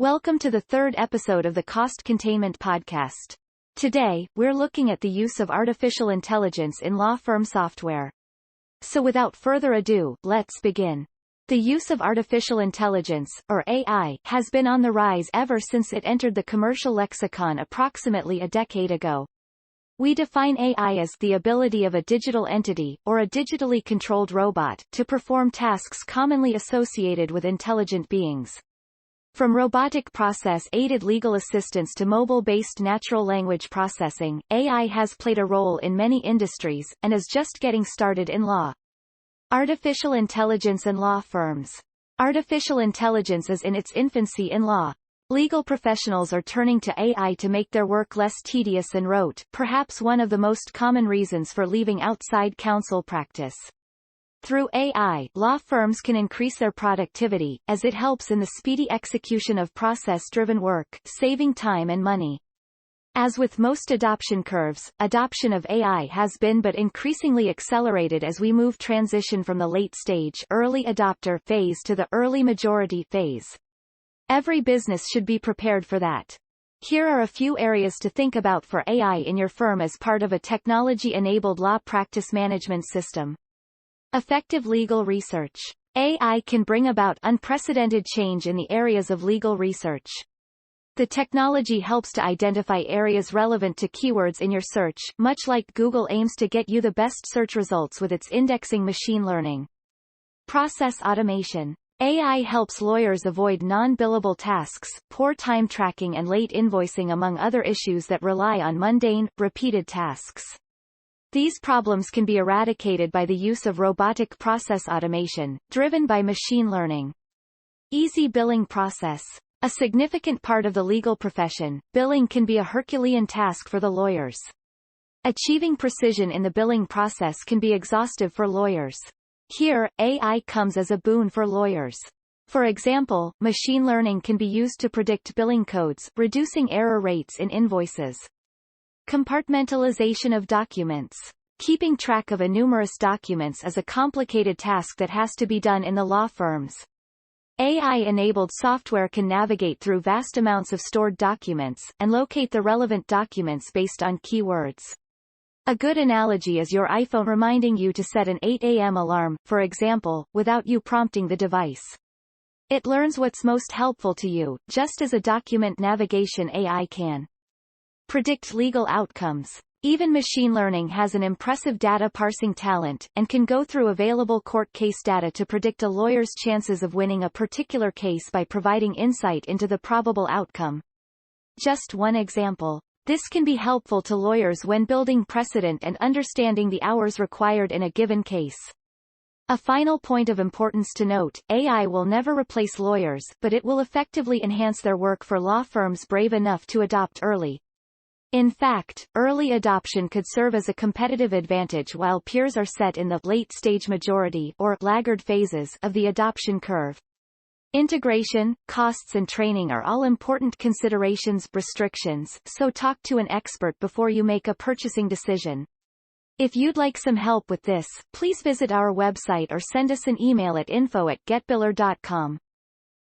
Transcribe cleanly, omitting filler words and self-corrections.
Welcome to the third episode of the Cost Containment podcast. Today, we're looking at the use of artificial intelligence in law firm software. So without further ado, let's begin. The use of artificial intelligence, or AI, has been on the rise ever since it entered the commercial lexicon approximately a decade ago. We define AI as the ability of a digital entity, or a digitally controlled robot, to perform tasks commonly associated with intelligent beings. From robotic process-aided legal assistance to mobile-based natural language processing, AI has played a role in many industries, and is just getting started in law. Artificial intelligence and law firms. Artificial intelligence is in its infancy in law. Legal professionals are turning to AI to make their work less tedious and rote, perhaps one of the most common reasons for leaving outside counsel practice. Through AI, law firms can increase their productivity, as it helps in the speedy execution of process-driven work, saving time and money. As with most adoption curves, adoption of AI has been but increasingly accelerated as we transition from the late-stage early adopter phase to the early majority phase. Every business should be prepared for that. Here are a few areas to think about for AI in your firm as part of a technology-enabled law practice management system. Effective legal research. AI can bring about unprecedented change in the areas of legal research. The technology helps to identify areas relevant to keywords in your search, much like Google aims to get you the best search results with its indexing machine learning. Process automation. AI helps lawyers avoid non-billable tasks, poor time tracking and late invoicing among other issues that rely on mundane, repeated tasks. These problems can be eradicated by the use of robotic process automation, driven by machine learning. Easy billing process. A significant part of the legal profession, billing can be a Herculean task for the lawyers. Achieving precision in the billing process can be exhaustive for lawyers. Here, AI comes as a boon for lawyers. For example, machine learning can be used to predict billing codes, reducing error rates in invoices. Compartmentalization of documents. Keeping track of numerous documents is a complicated task that has to be done in the law firms. AI-enabled software can navigate through vast amounts of stored documents, and locate the relevant documents based on keywords. A good analogy is your iPhone reminding you to set an 8 a.m. alarm, for example, without you prompting the device. It learns what's most helpful to you, just as a document navigation AI can. Predict legal outcomes. Even machine learning has an impressive data parsing talent, and can go through available court case data to predict a lawyer's chances of winning a particular case by providing insight into the probable outcome. Just one example. This can be helpful to lawyers when building precedent and understanding the hours required in a given case. A final point of importance to note, AI will never replace lawyers, but it will effectively enhance their work for law firms brave enough to adopt early. In fact, early adoption could serve as a competitive advantage while peers are set in the late-stage majority or laggard phases of the adoption curve. Integration, costs and training are all important considerations restrictions, so talk to an expert before you make a purchasing decision. If you'd like some help with this, please visit our website or send us an email at info@getbilr.com.